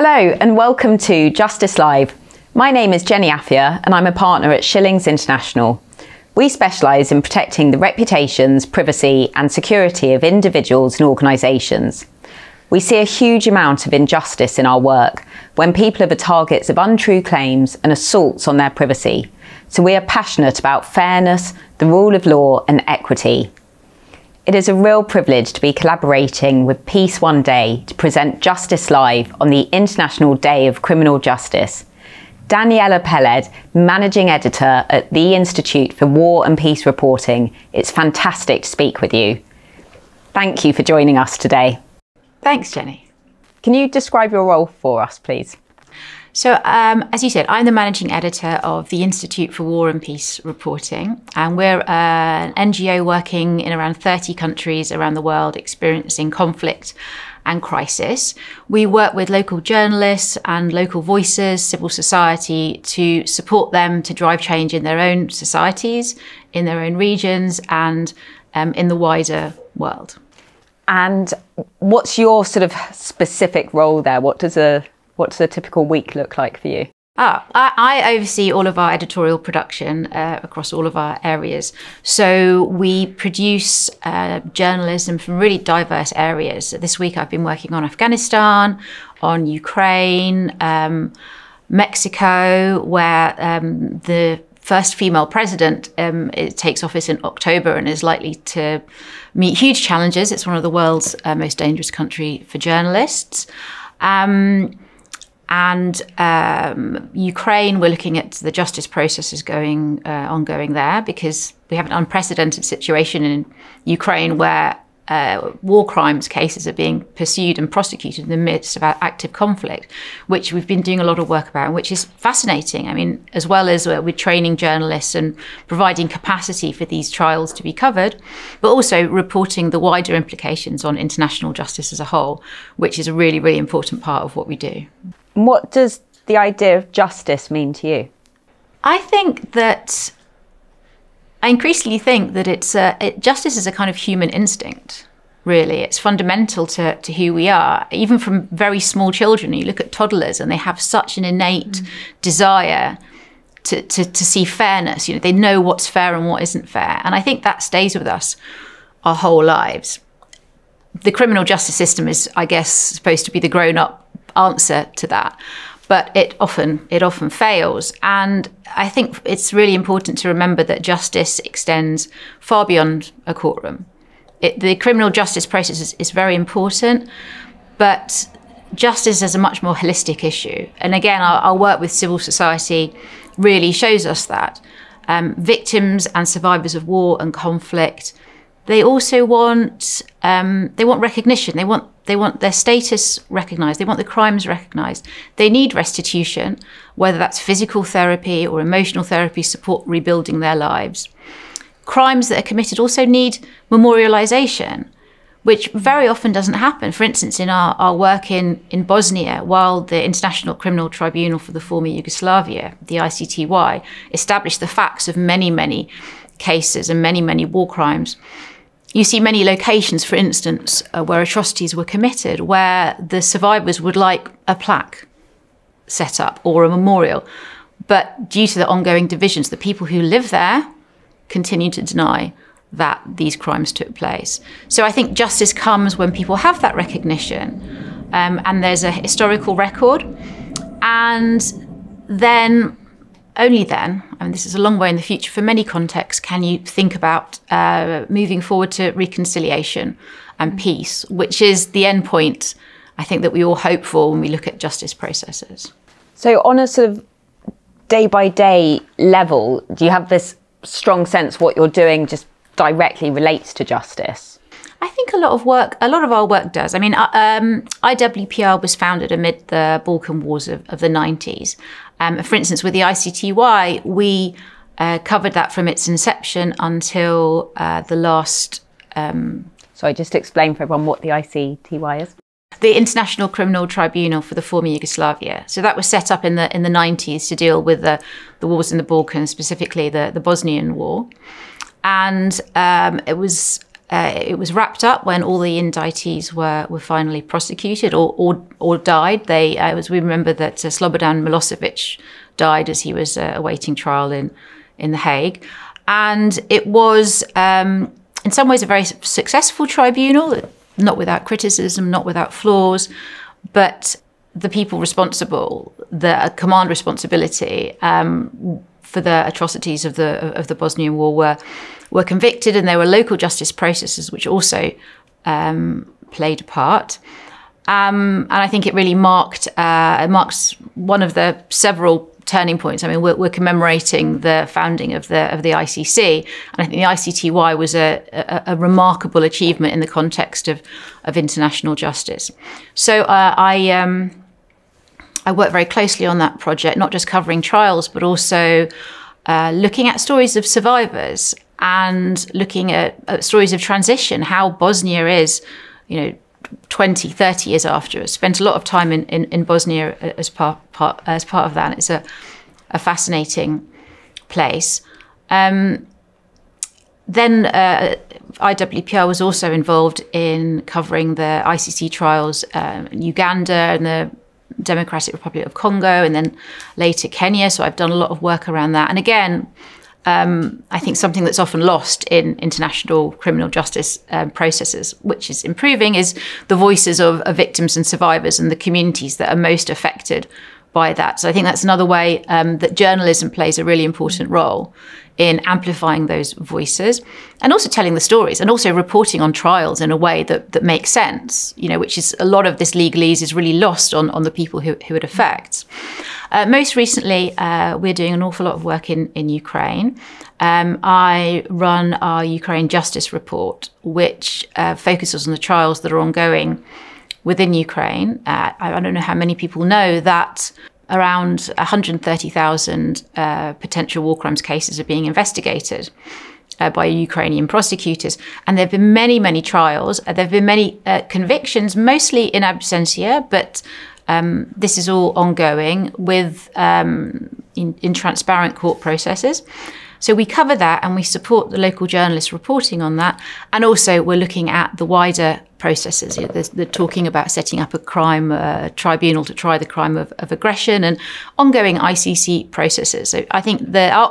Hello and welcome to Justice Live. My name is Jenny Afia and I'm a partner at Schillings International. We specialise in protecting the reputations, privacy and security of individuals and organisations. We see a huge amount of injustice in our work when people are the targets of untrue claims and assaults on their privacy. So we are passionate about fairness, the rule of law and equity. It is a real privilege to be collaborating with Peace One Day to present Justice Live on the International Day of Criminal Justice. Daniella Peled, Managing Editor at the Institute for War and Peace Reporting. It's fantastic to speak with you. Thank you for joining us today. Thanks, Jenny. Can you describe your role for us, please? So, as you said, I'm the Managing Editor of the Institute for War and Peace Reporting, and we're an NGO working in around 30 countries around the world experiencing conflict and crisis. We work with local journalists and local voices, civil society, to support them to drive change in their own societies, in their own regions, and in the wider world. And what's your sort of specific role there? What's a typical week look like for you? I oversee all of our editorial production across all of our areas. So we produce journalism from really diverse areas. This week I've been working on Afghanistan, on Ukraine, Mexico, where the first female president takes office in October and is likely to meet huge challenges. It's one of the world's most dangerous country for journalists. And Ukraine, we're looking at the justice processes ongoing there, because we have an unprecedented situation in Ukraine where war crimes cases are being pursued and prosecuted in the midst of active conflict, which we've been doing a lot of work about, and which is fascinating. I mean, as well as we're training journalists and providing capacity for these trials to be covered, but also reporting the wider implications on international justice as a whole, which is a really, really important part of what we do. What does the idea of justice mean to you? I increasingly think that justice is a kind of human instinct, really. It's fundamental to who we are. Even from very small children, you look at toddlers and they have such an innate desire to see fairness. You know, they know what's fair and what isn't fair. And I think that stays with us our whole lives. The criminal justice system is, I guess, supposed to be the grown-up answer to that, but it often fails. And I think it's really important to remember that justice extends far beyond a courtroom. The criminal justice process is very important, but justice is a much more holistic issue. And again, our work with civil society really shows us that. Victims and survivors of war and conflict, they also want recognition. They want their status recognised. They want the crimes recognised. They need restitution, whether that's physical therapy or emotional therapy support, rebuilding their lives. Crimes that are committed also need memorialisation, which very often doesn't happen. For instance, in our work in Bosnia, while the International Criminal Tribunal for the former Yugoslavia, the ICTY, established the facts of many, many cases and many, many war crimes, you see many locations, for instance, where atrocities were committed, where the survivors would like a plaque set up or a memorial. But due to the ongoing divisions, the people who live there continue to deny that these crimes took place. So I think justice comes when people have that recognition, and there's a historical record. And then, only then, and this is a long way in the future for many contexts, can you think about moving forward to reconciliation and peace, which is the end point, I think, that we all hope for when we look at justice processes. So on a sort of day-by-day level, do you have this strong sense what you're doing just directly relates to justice? I think a lot of our work does. I mean, IWPR was founded amid the Balkan Wars of the 90s. For instance, with the ICTY, we covered that from its inception until the last... Sorry, just to explain for everyone what the ICTY is. The International Criminal Tribunal for the former Yugoslavia. So that was set up in the 90s to deal with the wars in the Balkans, specifically the Bosnian War. And it was it was wrapped up when all the indictees were finally prosecuted or died. We remember that Slobodan Milosevic died as he was awaiting trial in The Hague. And it was, in some ways, a very successful tribunal, not without criticism, not without flaws, but the people responsible, the command responsibility for the atrocities of the Bosnian War were convicted, and there were local justice processes which also played a part. And I think it really marks one of the several turning points. I mean, we're commemorating the founding of the ICC, and I think the ICTY was a remarkable achievement in the context of international justice. So I worked very closely on that project, not just covering trials, but also looking at stories of survivors and looking at stories of transition, how Bosnia is, 20, 30 years after. I spent a lot of time in Bosnia as part of that. It's a fascinating place. Then IWPR was also involved in covering the ICC trials in Uganda and the Democratic Republic of Congo, and then later Kenya. So I've done a lot of work around that. And again, I think something that's often lost in international criminal justice processes, which is improving, is the voices of victims and survivors and the communities that are most affected by that. So I think that's another way that journalism plays a really important role in amplifying those voices and also telling the stories and also reporting on trials in a way that makes sense, which is a lot of this legalese is really lost on the people who it affects. Most recently, we're doing an awful lot of work in Ukraine. I run our Ukraine Justice Report, which focuses on the trials that are ongoing within Ukraine. I don't know how many people know that around 130,000 potential war crimes cases are being investigated by Ukrainian prosecutors. And there have been many, many trials. There have been many convictions, mostly in absentia, but this is all ongoing with in transparent court processes. So we cover that and we support the local journalists reporting on that. And also we're looking at the wider processes. They're talking about setting up a crime tribunal to try the crime of aggression and ongoing ICC processes. So I think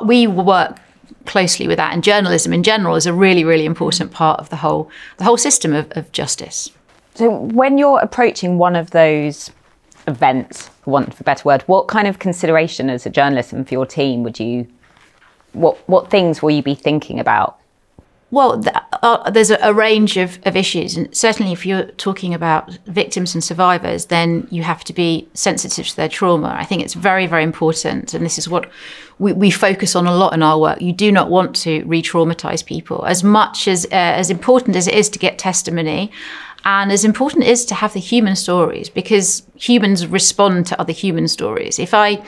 we work closely with that, and journalism in general is a really, really important part of the whole system of justice. So when you're approaching one of those events, for want of a better word, what kind of consideration as a journalist and for your team what things will you be thinking about? Well, there's a range of issues. And certainly if you're talking about victims and survivors, then you have to be sensitive to their trauma. I think it's very, very important. And this is what we focus on a lot in our work. You do not want to re-traumatize people. As much as important as it is to get testimony, and as important it is to have the human stories, because humans respond to other human stories. If I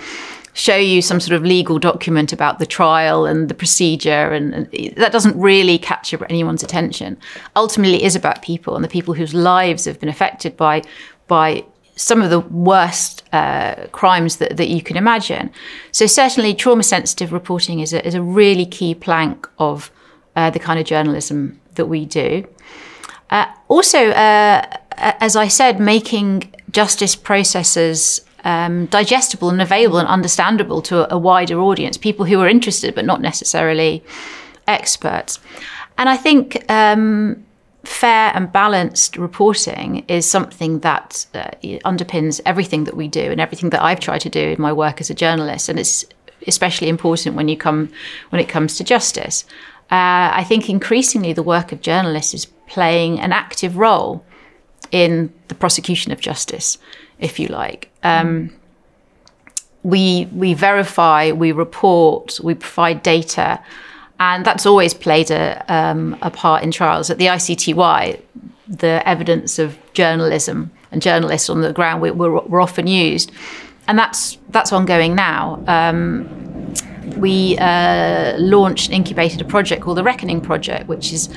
show you some sort of legal document about the trial and the procedure, and that doesn't really capture anyone's attention. Ultimately, it is about people and the people whose lives have been affected by some of the worst crimes that you can imagine. So certainly trauma-sensitive reporting is a really key plank of the kind of journalism that we do. Also, as I said, making justice processes digestible and available and understandable to a wider audience, people who are interested but not necessarily experts. And I think fair and balanced reporting is something that underpins everything that we do and everything that I've tried to do in my work as a journalist. And it's especially important when it comes to justice. I think increasingly the work of journalists is playing an active role in the prosecution of justice, if you like. We verify, we report, we provide data, and that's always played a part in trials. At the ICTY, the evidence of journalism and journalists on the ground were often used, and that's ongoing now. We launched and incubated a project called the Reckoning Project, which is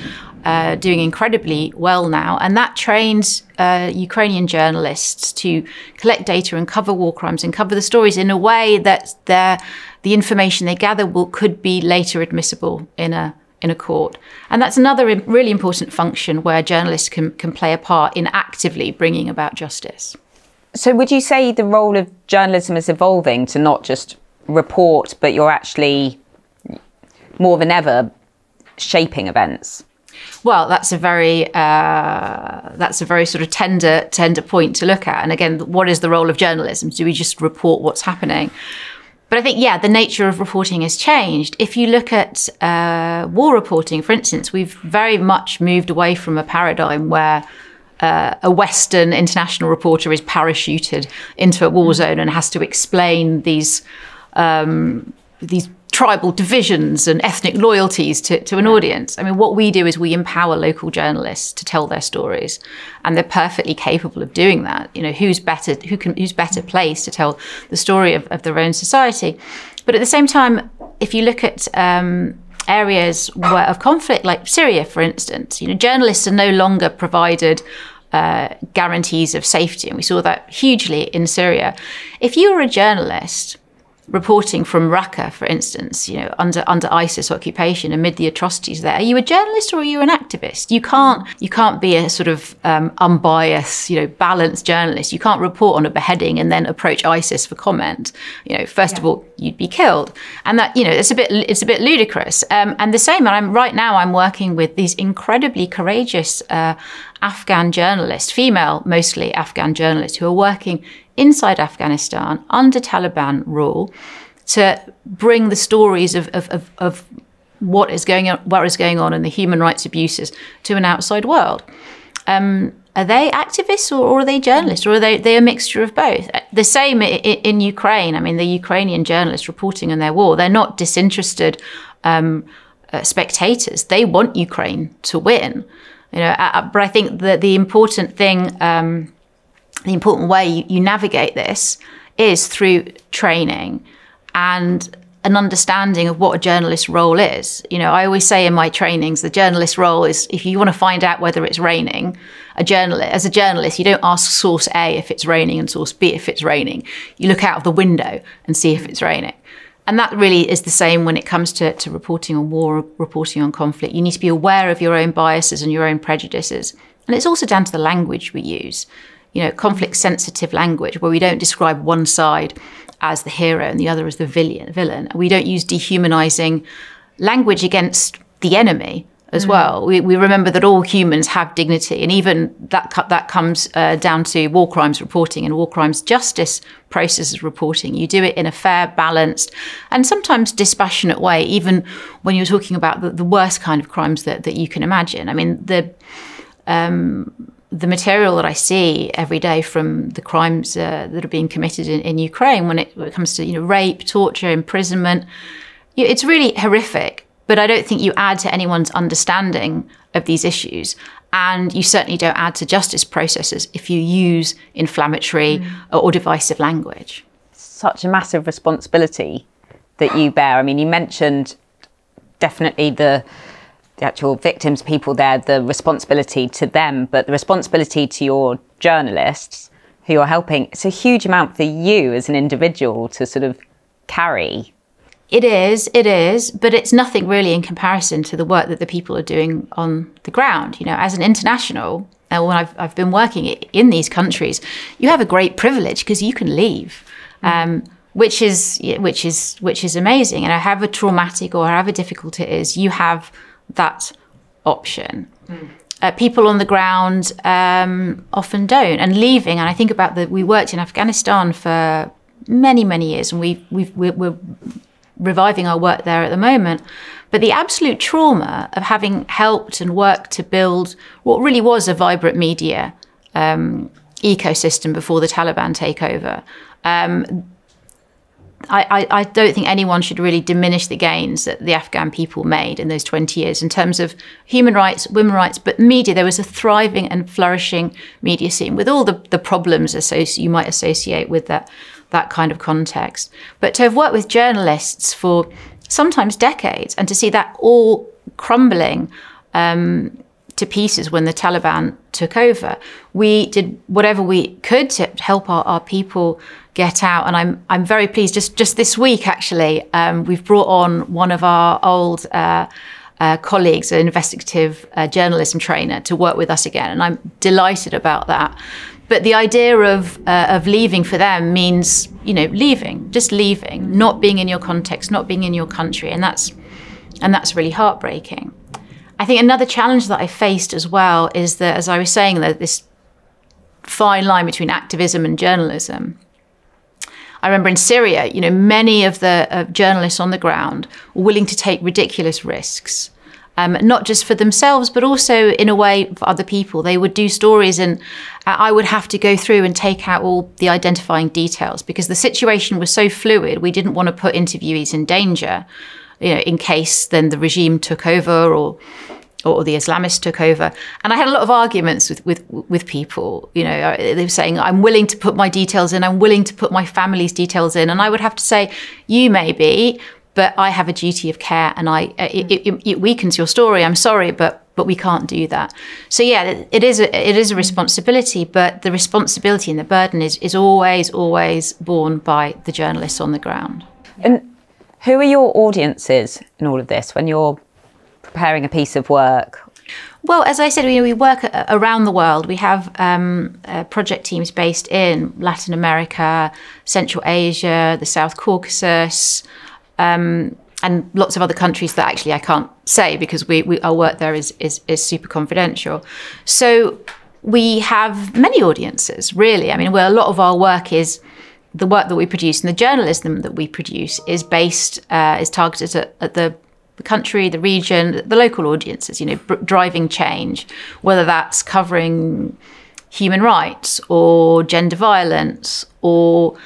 doing incredibly well now. And that trains Ukrainian journalists to collect data and cover war crimes and cover the stories in a way that the information they gather could be later admissible in in a court. And that's another really important function where journalists can play a part in actively bringing about justice. So would you say the role of journalism is evolving to not just report, but you're actually more than ever shaping events? Well, that's a very sort of tender point to look at. And again, what is the role of journalism? Do we just report what's happening? But I think, yeah, the nature of reporting has changed. If you look at war reporting, for instance, we've very much moved away from a paradigm where a Western international reporter is parachuted into a war zone and has to explain these tribal divisions and ethnic loyalties to an audience. I mean, what we do is we empower local journalists to tell their stories, and they're perfectly capable of doing that. You know, who's better placed to tell the story of their own society? But at the same time, if you look at areas of conflict, like Syria, for instance, you know, journalists are no longer provided guarantees of safety, and we saw that hugely in Syria. If you were a journalist reporting from Raqqa, for instance, you know, under ISIS occupation, amid the atrocities there, are you a journalist or are you an activist? You can't be a sort of unbiased, you know, balanced journalist. You can't report on a beheading and then approach ISIS for comment. You know, first of all, you'd be killed, and that, you know, it's a bit ludicrous. And the same. And I'm working with these incredibly courageous Afghan journalists, female mostly Afghan journalists, who are working inside Afghanistan under Taliban rule to bring the stories of what is going on and the human rights abuses to an outside world. Are they activists or are they journalists, or are they a mixture of both? The same in Ukraine. I mean, the Ukrainian journalists reporting on their war, they're not disinterested spectators. They want Ukraine to win. You know, but I think that the important thing, the important way you navigate this is through training and an understanding of what a journalist's role is. You know, I always say in my trainings, the journalist's role is, if you want to find out whether it's raining, as a journalist, you don't ask source A if it's raining and source B if it's raining. You look out of the window and see if it's raining. And that really is the same when it comes to reporting on war, reporting on conflict. You need to be aware of your own biases and your own prejudices. And it's also down to the language we use. You know, conflict-sensitive language, where we don't describe one side as the hero and the other as the villain. We don't use dehumanizing language against the enemy as well. We remember that all humans have dignity, and even that comes down to war crimes reporting and war crimes justice processes reporting. You do it in a fair, balanced, and sometimes dispassionate way, even when you're talking about the worst kind of crimes that you can imagine. I mean, the material that I see every day from the crimes that are being committed in Ukraine, when it comes to, you know, rape, torture, imprisonment, it's really horrific. But I don't think you add to anyone's understanding of these issues, and you certainly don't add to justice processes if you use inflammatory or divisive language. Such a massive responsibility that you bear. I mean, you mentioned definitely the actual victims, people there, the responsibility to them, but the responsibility to your journalists who you're helping. It's a huge amount for you as an individual to sort of carry. It is, but it's nothing really in comparison to the work that the people are doing on the ground. You know, as an international, when I've been working in these countries, you have a great privilege because you can leave, which is amazing. And however traumatic or however difficult it is, you have that option. People on the ground often don't, and leaving. And I think about we worked in Afghanistan for many years, and we're reviving our work there at the moment. But the absolute trauma of having helped and worked to build what really was a vibrant media ecosystem before the Taliban takeover, I don't think anyone should really diminish the gains that the Afghan people made in those 20 years in terms of human rights, women's rights, but media. There was a thriving and flourishing media scene with all the problems you might associate with that kind of context. But to have worked with journalists for sometimes decades and to see that all crumbling to pieces when the Taliban took over, we did whatever we could to help our people get out. And I'm very pleased. Just this week, actually, we've brought on one of our old colleagues, an investigative journalism trainer, to work with us again, and I'm delighted about that. But the idea of leaving for them means, leaving, just leaving, not being in your context, not being in your country, and that's really heartbreaking. I think another challenge that I faced as well is that, as I was saying, that this fine line between activism and journalism. I remember in Syria, many of the journalists on the ground were willing to take ridiculous risks, not just for themselves, but also in a way for other people. They would do stories, and I would have to go through and take out all the identifying details because the situation was so fluid. We didn't want to put interviewees in danger, in case then the regime took over or the Islamists took over. And I had a lot of arguments with people. They were saying, I'm willing to put my details in, I'm willing to put my family's details in. And I would have to say, you may be, but I have a duty of care, and it weakens your story. I'm sorry, but we can't do that. So yeah, it is a responsibility, but the responsibility and the burden is always borne by the journalists on the ground. And who are your audiences in all of this when you're preparing a piece of work? Well, as I said, we work around the world. We have project teams based in Latin America, Central Asia, the South Caucasus, and lots of other countries that actually I can't say because our work there is super confidential. So we have many audiences, really. I mean, a lot of our work is the work that we produce, and the journalism that we produce is targeted at the country, the region, the local audiences, driving change, whether that's covering human rights or gender violence or,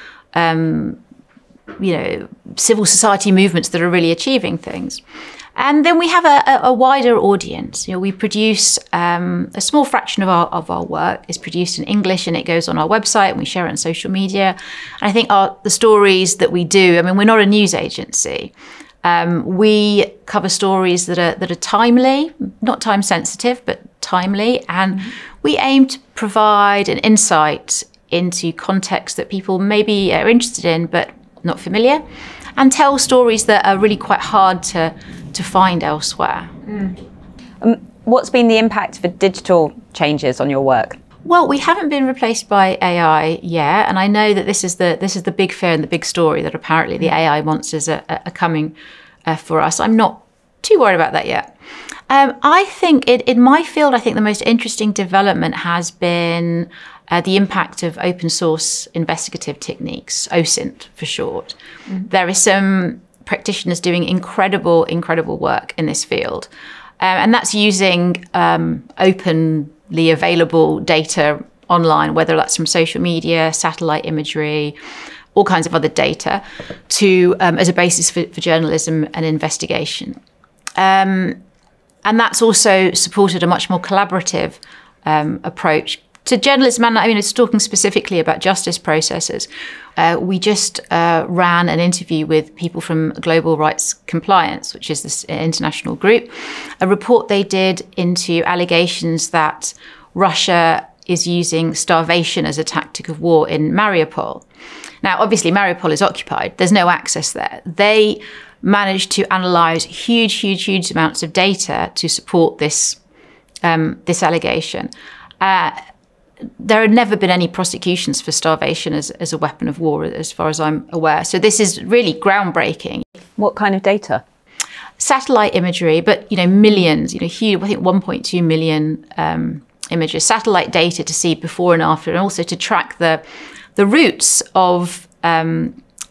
civil society movements that are really achieving things. And then we have a wider audience. We produce a small fraction of our work is produced in English, and it goes on our website, and we share it on social media. And I think the stories that we do, we're not a news agency. We cover stories that are timely, not time sensitive, but timely, and we aim to provide an insight into context that people maybe are interested in but not familiar, and tell stories that are really quite hard to find elsewhere. What's been the impact of digital changes on your work? Well, we haven't been replaced by AI yet, and I know that this is the big fear and the big story, that apparently the AI monsters are coming for us. I'm not too worried about that yet. I think in my field, I think the most interesting development has been the impact of open source investigative techniques, OSINT for short. There are some practitioners doing incredible work in this field, and that's using openly available data online, whether that's from social media, satellite imagery, all kinds of other data, to as a basis for journalism and investigation. And that's also supported a much more collaborative approach to journalism. And it's talking specifically about justice processes. We just ran an interview with people from Global Rights Compliance, which is this international group, a report they did into allegations that Russia is using starvation as a tactic of war in Mariupol. Now, obviously, Mariupol is occupied. There's no access there. They managed to analyse huge amounts of data to support this allegation. There had never been any prosecutions for starvation as a weapon of war, as far as I'm aware. So this is really groundbreaking. What kind of data? Satellite imagery, but millions. Huge. I think 1.2 million images. Satellite data to see before and after, and also to track the routes of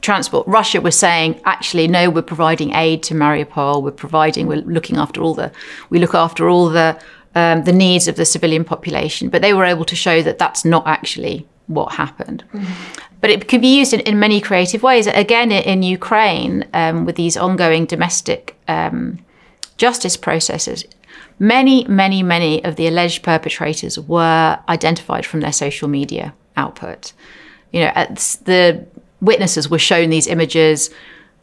transport. Russia was saying, actually, no, we're providing aid to Mariupol. We look after all the needs of the civilian population. But they were able to show that that's not actually what happened. But it can be used in many creative ways. Again, in Ukraine, with these ongoing domestic justice processes, many of the alleged perpetrators were identified from their social media output. The witnesses were shown these images,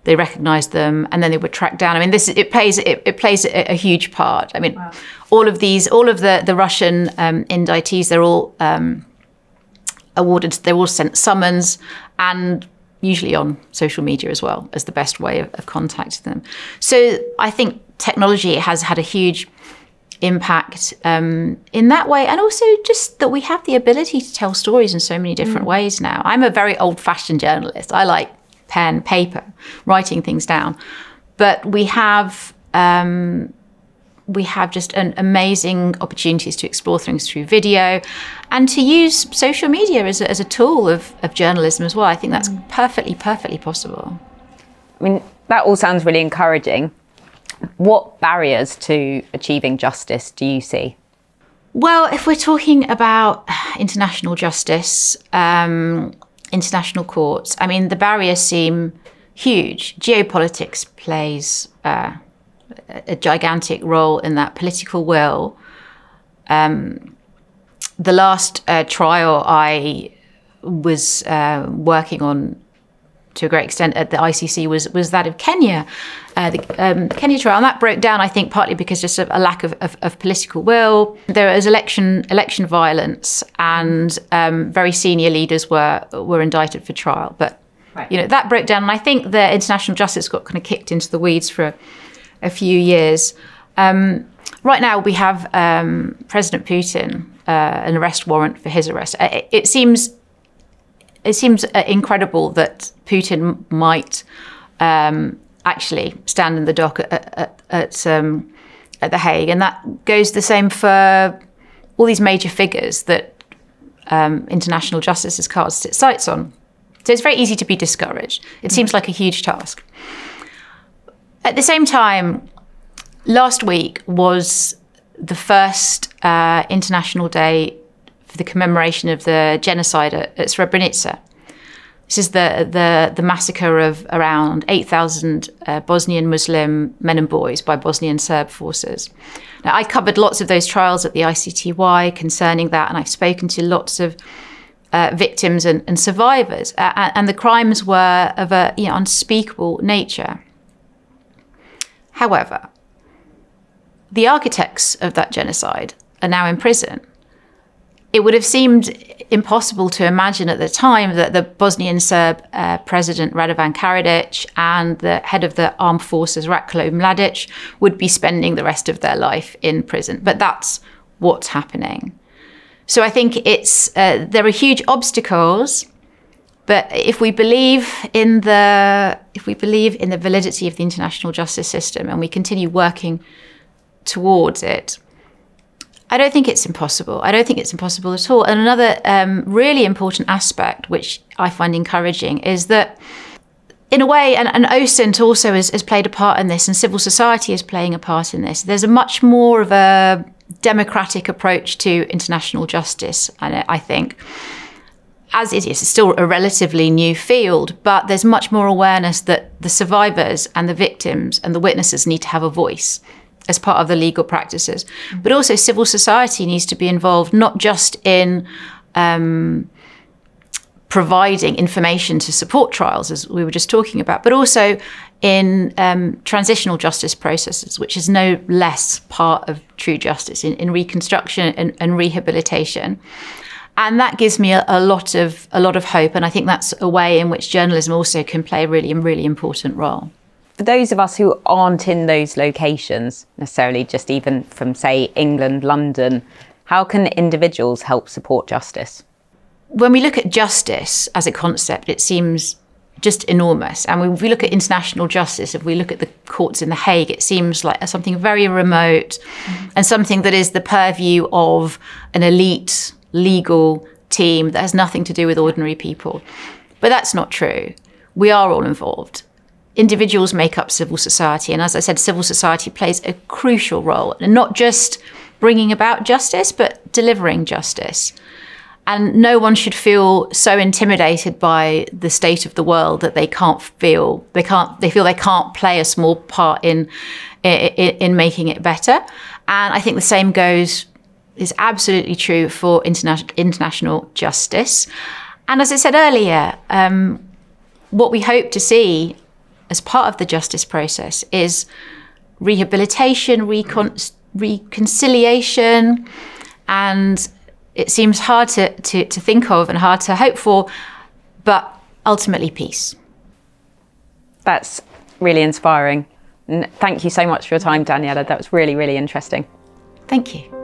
they recognized them, and then they were tracked down. It plays a huge part. Wow. all of the Russian indictees, they're all they're all sent summons, and usually on social media as well as the best way of contacting them. So I think technology has had a huge impact in that way, and also just that we have the ability to tell stories in so many different ways now. I'm a very old-fashioned journalist. I like pen, paper, writing things down, but we have just an amazing opportunities to explore things through video and to use social media as a tool of journalism as well. I think that's perfectly possible. I mean, that all sounds really encouraging. What barriers to achieving justice do you see? Well, if we're talking about international justice, international courts, I mean, the barriers seem huge. Geopolitics plays a gigantic role in that, political will. The last trial I was working on to a great extent at the ICC was that of Kenya, the Kenya trial. And that broke down, I think, partly because just of a lack of political will. There was election violence, and very senior leaders were indicted for trial. But that broke down, and I think the international justice got kind of kicked into the weeds for a few years. Right now, we have President Putin, an arrest warrant for his arrest. It seems incredible that Putin might actually stand in the dock at The Hague, and that goes the same for all these major figures that international justice has cast its sights on. So it's very easy to be discouraged. It seems like a huge task. At the same time, last week was the first International Day for the commemoration of the genocide at Srebrenica. This is the massacre of around 8,000 Bosnian Muslim men and boys by Bosnian Serb forces. Now, I covered lots of those trials at the ICTY concerning that, and I've spoken to lots of victims and survivors, and the crimes were of a unspeakable nature. However, the architects of that genocide are now in prison. It would have seemed impossible to imagine at the time that the Bosnian Serb president Radovan Karadzic and the head of the armed forces Ratko Mladic would be spending the rest of their life in prison. But that's what's happening. So I think there are huge obstacles. But if we believe in the validity of the international justice system and we continue working towards it, I don't think it's impossible. I don't think it's impossible at all. And another really important aspect, which I find encouraging, is that in a way, and OSINT also has played a part in this, and civil society is playing a part in this. There's a much more of a democratic approach to international justice, I think. As it is, it's still a relatively new field, but there's much more awareness that the survivors and the victims and the witnesses need to have a voice as part of the legal practices. But also civil society needs to be involved, not just in providing information to support trials, as we were just talking about, but also in transitional justice processes, which is no less part of true justice, in reconstruction and rehabilitation. And that gives me a lot of hope. And I think that's a way in which journalism also can play a really important role. For those of us who aren't in those locations, necessarily just even from, say, England, London, how can individuals help support justice? When we look at justice as a concept, it seems just enormous. And if we look at international justice, if we look at the courts in The Hague, it seems like something very remote and something that is the purview of an elite legal team that has nothing to do with ordinary people. But that's not true. We are all involved. Individuals make up civil society. And as I said, civil society plays a crucial role in not just bringing about justice, but delivering justice. And no one should feel so intimidated by the state of the world that they feel they can't play a small part in making it better. And I think the same is absolutely true for international justice. And as I said earlier, what we hope to see as part of the justice process is rehabilitation, reconciliation, and it seems hard to think of and hard to hope for, but ultimately peace. That's really inspiring. And thank you so much for your time, Daniella. That was really, really interesting. Thank you.